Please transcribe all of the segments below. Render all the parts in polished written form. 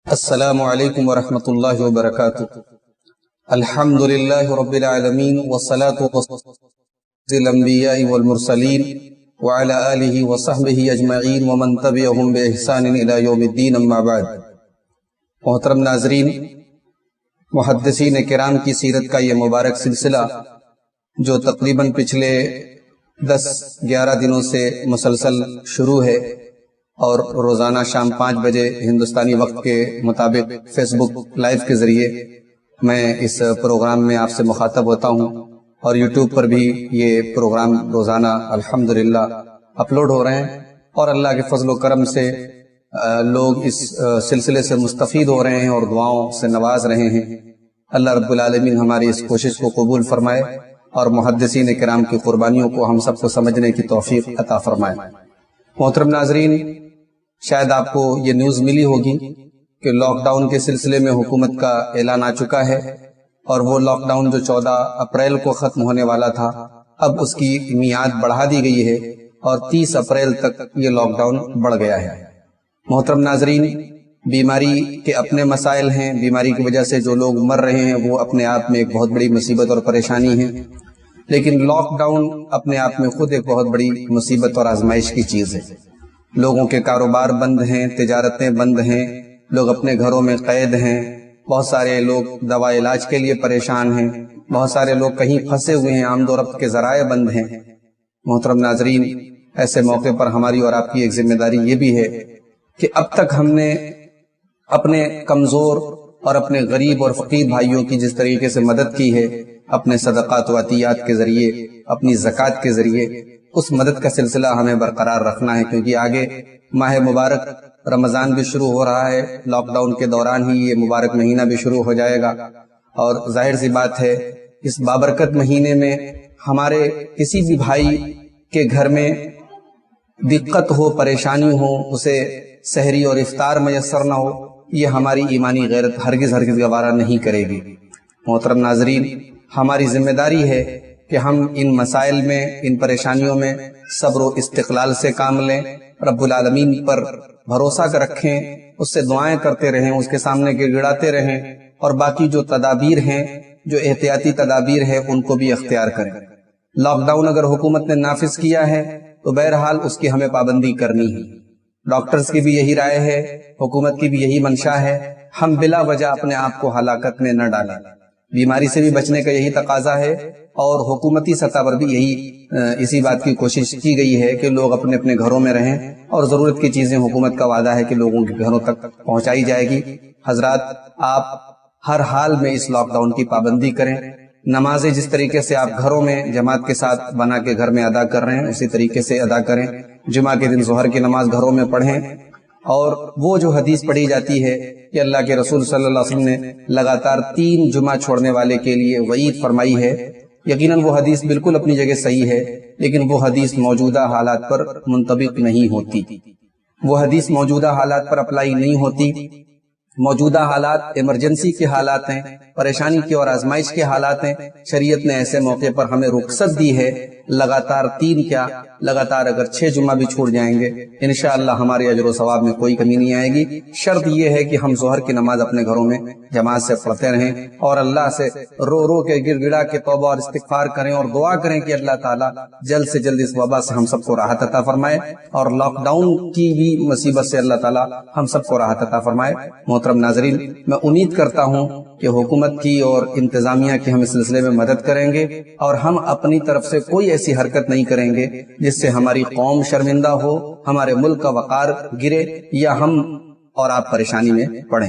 السلام علیکم ورحمۃ اللہ وبرکاتہ۔ الحمد للہ رب العالمین والصلاة والسلام الانبیاء والمرسلین وعلى آلہ وصحبہ اجمعین ومن تبعہم بإحسان الى یوم الدین، اما بعد۔ محترم ناظرین، محدثین کرام کی سیرت کا یہ مبارک سلسلہ جو تقریباً پچھلے 10-11 دنوں سے مسلسل شروع ہے اور روزانہ شام 5 بجے ہندوستانی وقت کے مطابق فیس بک لائیو کے ذریعے میں اس پروگرام میں آپ سے مخاطب ہوتا ہوں، اور یوٹیوب پر بھی یہ پروگرام روزانہ الحمدللہ اپلوڈ ہو رہے ہیں، اور اللہ کے فضل و کرم سے لوگ اس سلسلے سے مستفید ہو رہے ہیں اور دعاؤں سے نواز رہے ہیں۔ اللہ رب العالمین ہماری اس کوشش کو قبول فرمائے اور محدثین کرام کی قربانیوں کو ہم سب کو سمجھنے کی توفیق عطا فرمائے۔ محترم ناظرین، شاید آپ کو یہ نیوز ملی ہوگی کہ لاک ڈاؤن کے سلسلے میں حکومت کا اعلان آ چکا ہے، اور وہ لاک ڈاؤن جو 14 اپریل کو ختم ہونے والا تھا، اب اس کی میعاد بڑھا دی گئی ہے اور 30 اپریل تک یہ لاک ڈاؤن بڑھ گیا ہے۔ محترم ناظرین، بیماری کے اپنے مسائل ہیں، بیماری کی وجہ سے جو لوگ مر رہے ہیں وہ اپنے آپ میں ایک بہت بڑی مصیبت اور پریشانی ہے، لیکن لاک ڈاؤن اپنے آپ میں خود ایک بہت بڑی مصیبت اور آزمائش کی چیز ہے۔ لوگوں کے کاروبار بند ہیں، تجارتیں بند ہیں، لوگ اپنے گھروں میں قید ہیں، بہت سارے لوگ دوا علاج کے لیے پریشان ہیں، بہت سارے لوگ کہیں پھنسے ہوئے ہیں، آمد و رفت کے ذرائع بند ہیں۔ محترم ناظرین، ایسے موقع پر ہماری اور آپ کی ایک ذمہ داری یہ بھی ہے کہ اب تک ہم نے اپنے کمزور اور اپنے غریب اور فقیر بھائیوں کی جس طریقے سے مدد کی ہے، اپنے صدقات و عطیات کے ذریعے، اپنی زکوٰۃ کے ذریعے، اس مدد کا سلسلہ ہمیں برقرار رکھنا ہے، کیونکہ آگے ماہ مبارک رمضان بھی شروع ہو رہا ہے، لاک ڈاؤن کے دوران ہی یہ مبارک مہینہ بھی شروع ہو جائے گا، اور ظاہر سی بات ہے اس بابرکت مہینے میں ہمارے کسی بھی بھائی کے گھر میں دقت ہو، پریشانی ہو، اسے سحری اور افطار میسر نہ ہو، یہ ہماری ایمانی غیرت ہرگز گوارا نہیں کرے گی۔ محترم ناظرین، ہماری ذمہ داری ہے کہ ہم ان مسائل میں، ان پریشانیوں میں صبر و استقلال سے کام لیں، رب العالمین پر بھروسہ رکھیں، اس سے دعائیں کرتے رہیں، اس کے سامنے گڑاتے رہیں، اور باقی جو تدابیر ہیں، جو احتیاطی تدابیر ہیں، ان کو بھی اختیار کریں۔ لاک ڈاؤن اگر حکومت نے نافذ کیا ہے تو بہرحال اس کی ہمیں پابندی کرنی ہے۔ ڈاکٹرز کی بھی یہی رائے ہے، حکومت کی بھی یہی منشا ہے، ہم بلا وجہ اپنے آپ کو ہلاکت میں نہ ڈالیں۔ بیماری سے بھی بچنے کا یہی تقاضا ہے، اور حکومتی سطح پر بھی اسی بات کی کوشش کی گئی ہے کہ لوگ اپنے اپنے گھروں میں رہیں، اور ضرورت کی چیزیں حکومت کا وعدہ ہے کہ لوگوں کے گھروں تک پہنچائی جائے گی۔ حضرات، آپ ہر حال میں اس لاک ڈاؤن کی پابندی کریں۔ نمازیں جس طریقے سے آپ گھروں میں جماعت کے ساتھ بنا کے گھر میں ادا کر رہے ہیں، اسی طریقے سے ادا کریں۔ جمعہ کے دن ظہر کی نماز گھروں میں پڑھیں، اور وہ جو حدیث پڑھی جاتی ہے کہ اللہ کے رسول صلی اللہ علیہ وسلم نے لگاتار 3 جمعہ چھوڑنے والے کے لیے وعید فرمائی ہے، یقیناً وہ حدیث بالکل اپنی جگہ صحیح ہے، لیکن وہ حدیث موجودہ حالات پر منطبق نہیں ہوتی، وہ حدیث موجودہ حالات پر اپلائی نہیں ہوتی۔ موجودہ حالات ایمرجنسی کے حالات ہیں، پریشانی کے اور آزمائش کے حالات ہیں۔ شریعت نے ایسے موقع پر ہمیں رخصت دی ہے، لگاتار 3 کیا، لگاتار اگر 6 جمعہ بھی چھوٹ جائیں گے، انشاءاللہ ہمارے اجر و ثواب میں کوئی کمی نہیں آئے گی۔ شرط یہ ہے کہ ہم ظہر کی نماز اپنے گھروں میں جماعت سے پڑھتے رہیں، اور اللہ سے رو رو کے گر گڑا کے توبہ اور استغفار کریں، اور دعا کریں کہ اللہ تعالیٰ جلد سے جلد اس وبا سے ہم سب کو راحت عطا فرمائے، اور لاک ڈاؤن کی بھی مصیبت سے اللہ تعالیٰ ہم سب کو راحت عطا فرمائے۔ محترم ناظرین، میں امید کرتا ہوں کہ حکومت کی اور انتظامیہ کی ہم اس سلسلے میں مدد کریں گے، اور ہم اپنی طرف سے کوئی ایسی حرکت نہیں کریں گے جس سے ہماری قوم شرمندہ ہو، ہمارے ملک کا وقار گرے، یا ہم اور آپ پریشانی میں پڑیں۔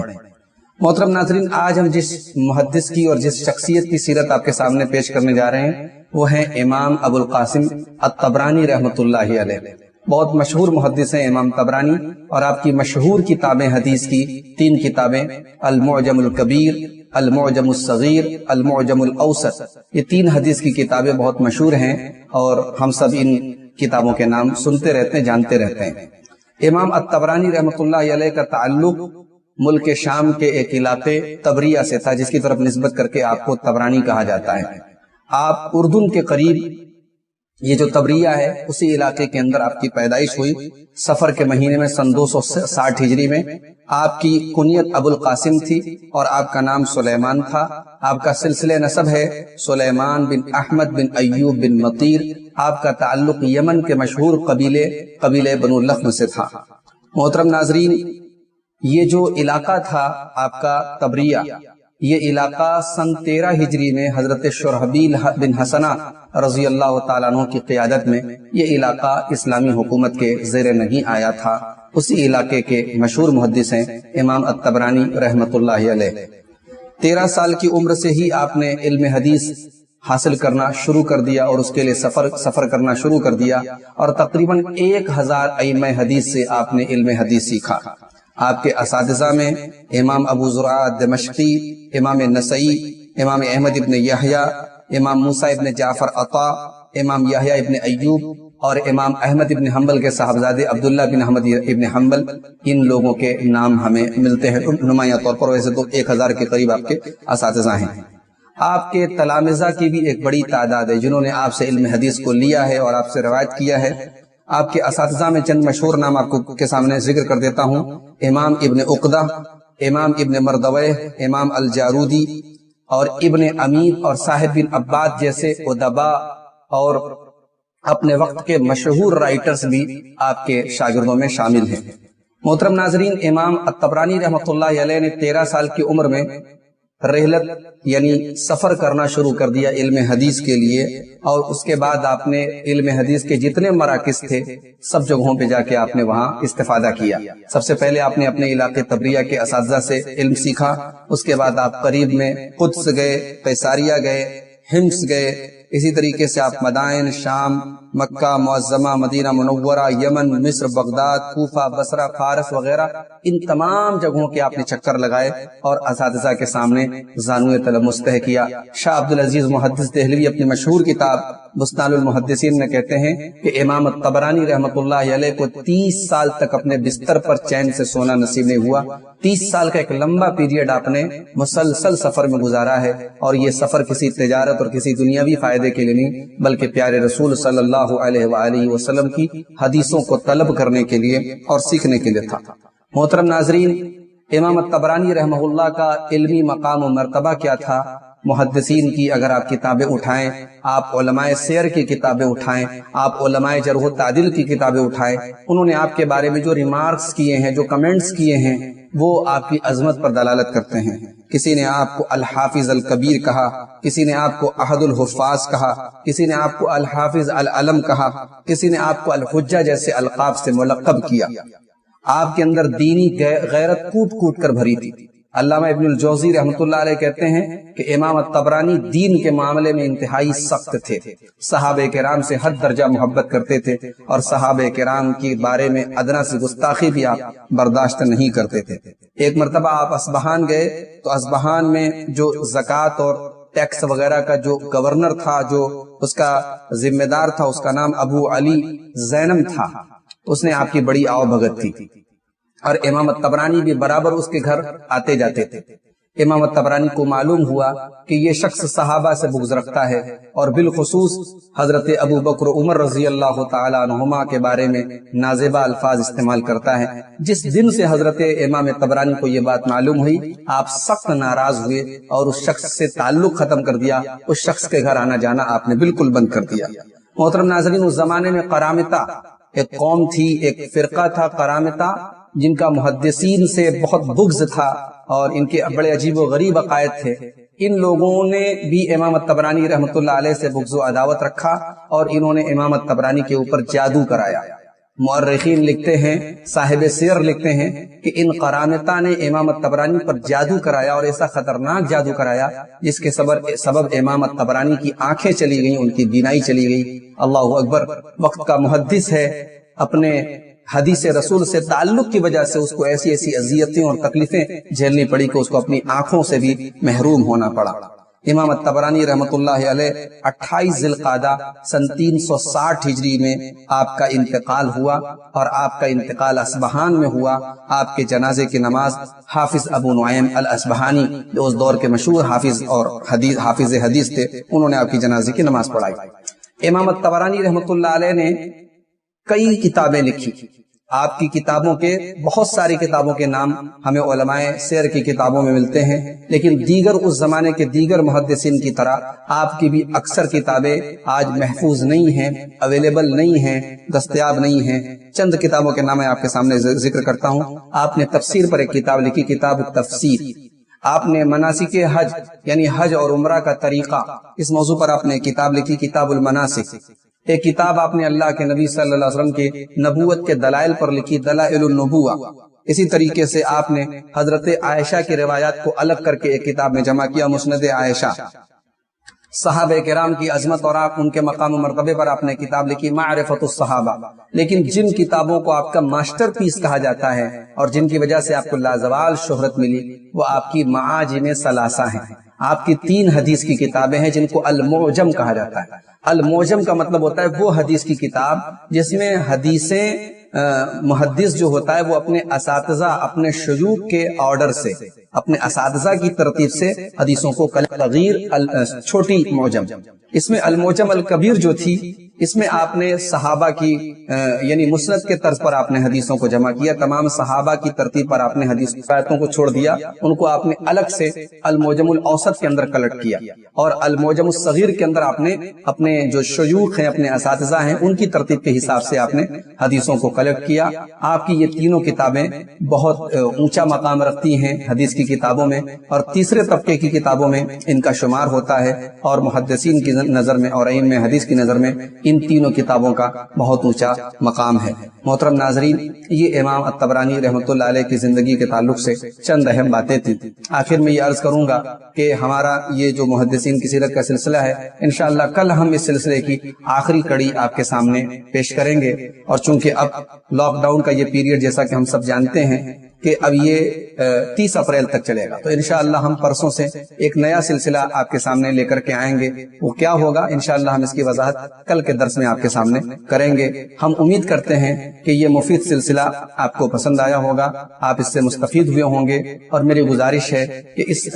محترم ناظرین، آج ہم جس محدث کی اور جس شخصیت کی سیرت آپ کے سامنے پیش کرنے جا رہے ہیں وہ ہیں امام ابو القاسم الطبرانی رحمۃ اللہ علیہ۔ بہت مشہور محدث ہیں امام طبرانی، اور آپ کی مشہور کتابیں حدیث کی 3 کتابیں، المعجم الکبیر، المعجم الصغیر، المعجم الاوسط، یہ 3 حدیث کی کتابیں بہت مشہور ہیں، اور ہم سب ان کتابوں کے نام سنتے رہتے ہیں، جانتے رہتے ہیں۔ امام الطبرانی رحمۃ اللہ علیہ کا تعلق ملک شام کے ایک علاقے تبریہ سے تھا، جس کی طرف نسبت کر کے آپ کو طبرانی کہا جاتا ہے۔ آپ اردن کے قریب یہ جو تبریہ ہے اسی علاقے کے اندر آپ کی پیدائش ہوئی۔ سفر کے مہینے میں سن 260 ہجری میں آپ کی کنیت ابو القاسم تھی اور آپ کا نام سلیمان تھا. آپ کا سلسلہ نسب ہے سلیمان بن احمد بن ایوب بن مطیر. آپ کا تعلق یمن کے مشہور قبیلے بنو لخم سے تھا. محترم ناظرین، یہ جو علاقہ تھا آپ کا تبریہ، یہ علاقہ سن 13 ہجری میں حضرت شرحبیل بن حسنہ رضی اللہ تعالیٰ عنہ کی قیادت میں یہ علاقہ اسلامی حکومت کے زیر نگیں آیا تھا. اسی علاقے کے مشہور محدث ہیں امام الطبرانی رحمۃ اللہ علیہ. 13 سال کی عمر سے ہی آپ نے علم حدیث حاصل کرنا شروع کر دیا اور اس کے لیے سفر کرنا شروع کر دیا، اور تقریباً 1000 ائمہ حدیث سے آپ نے علم حدیث سیکھا. آپ کے اساتذہ میں امام ابو زرع دمشقی، امام نسائی، امام احمد ابن یحییٰ، امام موسیٰ ابن جعفر عطا، امام یحییٰ ابن ایوب اور امام احمد ابن حنبل کے صاحبزادے عبداللہ بن احمد ابن حنبل، ان لوگوں کے نام ہمیں ملتے ہیں نمایاں طور پر. ویسے تو 1000 کے قریب آپ کے اساتذہ ہیں. آپ کے تلامذہ کی بھی ایک بڑی تعداد ہے جنہوں نے آپ سے علم حدیث کو لیا ہے اور آپ سے روایت کیا ہے. آپ کے اساتذہ میں چند مشہور نام آپ کو کے سامنے ذکر کر دیتا ہوں. امام ابن عقدہ، امام ابن مردویہ، امام الجارودی اور ابن امید اور صاحب بن عباد جیسے ادبا اور اپنے وقت کے مشہور رائٹرز بھی آپ کے شاگردوں میں شامل ہیں. محترم ناظرین، امام الطبرانی رحمۃ اللہ علیہ نے 13 سال کی عمر میں رحلت یعنی سفر کرنا شروع کر دیا علم حدیث کے لیے، اور اس کے بعد آپ نے علم حدیث کے جتنے مراکز تھے سب جگہوں پہ جا کے آپ نے وہاں استفادہ کیا. سب سے پہلے آپ نے اپنے علاقے تبریہ کے اساتذہ سے علم سیکھا. اس کے بعد آپ قریب میں قدس گئے، قیصاریہ گئے، حمص گئے. اسی طریقے سے آپ مدائن، شام، مکہ معظمہ، مدینہ منورہ، یمن، مصر، بغداد، کوفہ، بصرہ، فارس وغیرہ ان تمام جگہوں کے آپ نے چکر لگائے اور اساتذہ کے سامنے زانوئے تلمس طے کیا. شاہ عبدالعزیز محدث دہلوی اپنی مشہور کتاب بستان المحدثین میں کہتے ہیں کہ امام الطبرانی رحمۃ اللہ علیہ کو 30 سال تک اپنے بستر پر چین سے سونا نصیب نہیں ہوا. 30 سال کا ایک لمبا پیریڈ آپ نے مسلسل سفر میں گزارا ہے، اور یہ سفر کسی تجارت اور کسی دنیاوی فائدے کے لیے نہیں بلکہ پیارے رسول صلی اللہ علیہ وآلہ وسلم کی حدیثوں کو طلب کرنے کے لیے اور سیکھنے کے لیے تھا. محترم ناظرین، امام الطبرانی رحمہ اللہ کا علمی مقام و مرتبہ کیا تھا؟ محدثین کی اگر آپ کتابیں اٹھائیں، آپ علماء سیر کی کتابیں اٹھائیں، آپ علماء جرح و تعدیل کی کتابیں اٹھائیں، انہوں نے آپ کے بارے میں جو ریمارکس کیے ہیں، جو کمنٹس کیے ہیں، وہ آپ کی عظمت پر دلالت کرتے ہیں. کسی نے آپ کو الحافظ الکبیر کہا، کسی نے آپ کو احد الحفاظ کہا، کسی نے آپ کو الحافظ العلم کہا، کسی نے آپ کو الحجہ جیسے القاب سے ملقب کیا. آپ کے اندر دینی غیرت کوٹ کوٹ کر بھری تھی. علامہ ابن الجوزی رحمۃ اللہ علیہ کہتے ہیں کہ امام الطبرانی دین کے معاملے میں انتہائی سخت تھے. صحابہ کرام سے حد درجہ محبت کرتے تھے اور صحابہ کرام کے بارے میں ادنا سی گستاخی بھی آپ برداشت نہیں کرتے تھے. ایک مرتبہ آپ اصبہان گئے تو اصبہان میں جو زکوٰۃ اور ٹیکس وغیرہ کا جو گورنر تھا، جو اس کا ذمہ دار تھا، اس کا نام ابو علی زینم تھا. اس نے آپ کی بڑی آؤ بھگت تھی اور امام الطبرانی بھی برابر اس کے گھر آتے جاتے تھے. امام الطبرانی کو معلوم ہوا کہ یہ شخص صحابہ سے بغض رکھتا ہے اور بالخصوص حضرت ابو بکر عمر رضی اللہ تعالی عنہما کے بارے میں نازیبہ الفاظ استعمال کرتا ہے. جس دن سے حضرت امام طبرانی کو یہ بات معلوم ہوئی، آپ سخت ناراض ہوئے اور اس شخص سے تعلق ختم کر دیا. اس شخص کے گھر آنا جانا آپ نے بالکل بند کر دیا. محترم ناظرین، اس زمانے میں قرامطہ ایک قوم تھی، ایک فرقہ تھا قرامطہ، جن کا محدثین سے بہت بغض تھا اور ان کے بڑے عجیب و غریب عقائد تھے. ان لوگوں نے بھی امام الطبرانی رحمۃ اللہ علیہ سے بغض و عداوت رکھا اور انہوں نے امام الطبرانی کے اوپر جادو کرایا. مورخین لکھتے ہیں، صاحب سیر لکھتے ہیں کہ ان قرامطہ نے امام الطبرانی پر جادو کرایا اور ایسا خطرناک جادو کرایا جس کے سبب امام الطبرانی کی آنکھیں چلی گئیں، ان کی بینائی چلی گئی. اللہ اکبر! وقت کا محدث ہے، اپنے حدیث رسول سے تعلق کی وجہ سے اس کو ایسی ایسی اذیتیں اور تکلیفیں جھیلنی پڑی کہ اس کو اپنی آنکھوں سے بھی محروم ہونا پڑا. امام الطبرانی رحمۃ اللہ علیہ 28 ذی القعدہ سن 360 ہجری میں آپ کا انتقال ہوا اور آپ کا انتقال اصبہان میں ہوا. آپ کے جنازے کی نماز حافظ ابو نعیم الاصبہانی، جو اس دور کے مشہور حافظ اور حافظ حدیث تھے، انہوں نے آپ کی جنازے کی نماز پڑھائی. امام الطبرانی رحمۃ اللہ علیہ نے کئی کتابیں لکھی. آپ کی کتابوں کے بہت ساری کتابوں کے نام ہمیں علماء سیر کی کتابوں میں ملتے ہیں، لیکن دیگر اس زمانے کے دیگر محدثین کی طرح آپ کی بھی اکثر کتابیں آج محفوظ نہیں ہیں، اویلیبل نہیں ہیں، دستیاب نہیں ہیں۔ چند کتابوں کے نام میں آپ کے سامنے ذکر کرتا ہوں۔ آپ نے تفسیر پر ایک کتاب لکھی، کتاب التفسیر۔ آپ نے مناسک حج یعنی حج اور عمرہ کا طریقہ، اس موضوع پر آپ نے کتاب لکھی، کتاب المناسک۔ ایک کتاب آپ نے اللہ کے نبی صلی اللہ علیہ وسلم کے نبوت کے دلائل پر لکھی، دلائل النبوہ۔ اسی طریقے سے آپ نے حضرت عائشہ کی روایات کو الگ کر کے ایک کتاب میں جمع کیا، مسند عائشہ۔ صحابہ کرام کی عظمت اور ان کے مقام و مرتبے پر آپ نے کتاب لکھی، معرفت الصحابہ۔ لیکن جن کتابوں کو آپ کا ماسٹر پیس کہا جاتا ہے اور جن کی وجہ سے آپ کو لازوال شہرت ملی، وہ آپ کی معاجم ثلاثہ ہیں۔ آپ کی 3 حدیث کی کتابیں ہیں جن کو المعجم کہا جاتا ہے۔ المعجم کا مطلب ہوتا ہے وہ حدیث کی کتاب جس میں حدیثیں محدث جو ہوتا ہے وہ اپنے اساتذہ، اپنے شیوخ کے آرڈر سے، اپنے اساتذہ کی ترتیب سے حدیثوں کو صغیر چھوٹی معجم، اس میں المعجم الکبیر جو تھی، اس میں آپ نے صحابہ کی یعنی مسند کے طرز پر آپ نے حدیثوں کو جمع کیا، تمام صحابہ کی ترتیب پر آپ نے حدیث روایتوں کو چھوڑ دیا، ان کو آپ نے الگ سے المعجم الاوسط کے اندر کلٹ کیا، اور المعجم الصغیر کے اندر آپ نے اپنے جو شیوخ ہیں، اپنے اساتذہ ہیں، ان کی ترتیب کے حساب سے آپ نے حدیثوں کو کلٹ کیا۔ آپ کی یہ تینوں کتابیں بہت اونچا مقام رکھتی ہیں حدیث کی کتابوں میں، اور تیسرے طبقے کی کتابوں میں ان کا شمار ہوتا ہے، اور محدثین کی نظر میں اور ائمہ حدیث کی نظر میں ان تینوں کتابوں کا بہت اونچا مقام ہے۔ محترم ناظرین، یہ امام الطبرانی رحمۃ اللہ علیہ کی زندگی کے تعلق سے چند اہم باتیں تھیں۔ آخر میں یہ عرض کروں گا کہ ہمارا یہ جو محدثین کی سیرت کا سلسلہ ہے، انشاءاللہ کل ہم اس سلسلے کی آخری کڑی آپ کے سامنے پیش کریں گے، اور چونکہ اب لاک ڈاؤن کا یہ پیریڈ جیسا کہ ہم سب جانتے ہیں کہ اب یہ 30 اپریل تک چلے گا، تو انشاءاللہ ہم پرسوں سے ایک نیا سلسلہ آپ کے سامنے لے کر کے آئیں گے۔ وہ کیا ہوگا انشاءاللہ ہم اس کی وضاحت کل کے درس میں آپ کے سامنے کریں گے۔ ہم امید کرتے ہیں کہ یہ مفید سلسلہ آپ کو پسند آیا ہوگا، آپ اس سے مستفید ہوئے ہوں گے، اور میری گزارش ہے کہ اس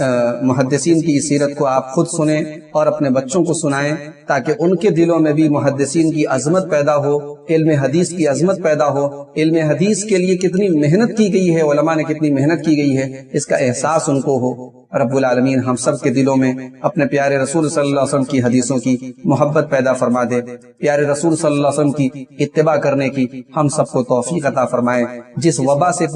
محدثین کی سیرت کو آپ خود سنیں اور اپنے بچوں کو سنائیں، تاکہ ان کے دلوں میں بھی محدثین کی عظمت پیدا ہو، علم حدیث کی عظمت پیدا ہو، علم حدیث کے لیے کتنی محنت کی گئی ہے، علماء نے کتنی محنت کی گئی ہے، اس کا احساس ان کو ہو۔ رب العالمین ہم سب کے دلوں میں اپنے پیارے رسول صلی اللہ علیہ وسلم کی حدیثوں کی محبت پیدا فرما دے، پیارے رسول صلی اللہ علیہ وسلم کی اتباع کرنے کی ہم سب کو توفیق عطا فرمائے۔ جس وبا سے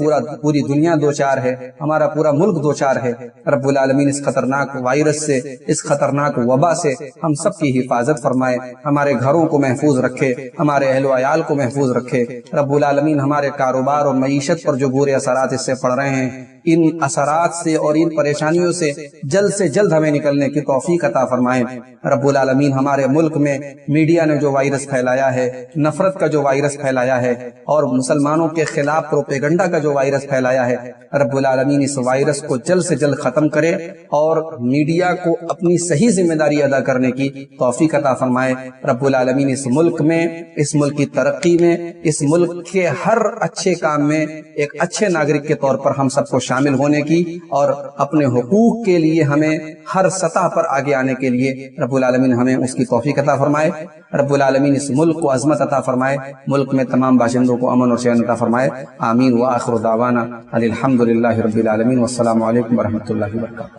پوری دنیا دوچار ہے، ہمارا پورا ملک دوچار ہے، رب العالمین اس خطرناک وائرس سے، اس خطرناک وبا سے ہم سب کی حفاظت فرمائے، ہمارے گھروں کو محفوظ رکھے، ہمارے اہل و عیال کو محفوظ رکھے۔ رب العالمین ہمارے کاروبار اور معیشت پر جو برے اثرات اس سے پڑ رہے ہیں، ان اثرات سے اور ان پریشانیوں سے جلد ہمیں نکلنے کی توفیق عطا فرمائے۔ رب العالمین ہمارے ملک میں میڈیا نے جو وائرس پھیلایا ہے، نفرت کا جو وائرس پھیلایا ہے، اور مسلمانوں کے خلاف پروپیگنڈا کا جو وائرس پھیلایا ہے، رب العالمین اس وائرس کو جلد سے جلد ختم کرے اور میڈیا کو اپنی صحیح ذمہ داری ادا کرنے کی توفیق عطا فرمائے۔ رب العالمین اس ملک میں، اس ملک کی ترقی میں، اس ملک کے ہر اچھے کام میں ایک اچھے ناگرک کے طور پر ہم سب کو شامل ہونے کی، اور اپنے حقوق کے لیے ہمیں ہر سطح پر آگے آنے کے لیے رب العالمین ہمیں اس کی توفیق عطا فرمائے۔ رب العالمین اس ملک کو عظمت عطا فرمائے، ملک میں تمام باشندوں کو امن اور چین عطا فرمائے۔ آمین۔ وآخر دعوانا الحمد للہ رب العالمین، والسلام علیکم ورحمۃ اللہ وبرکاتہ۔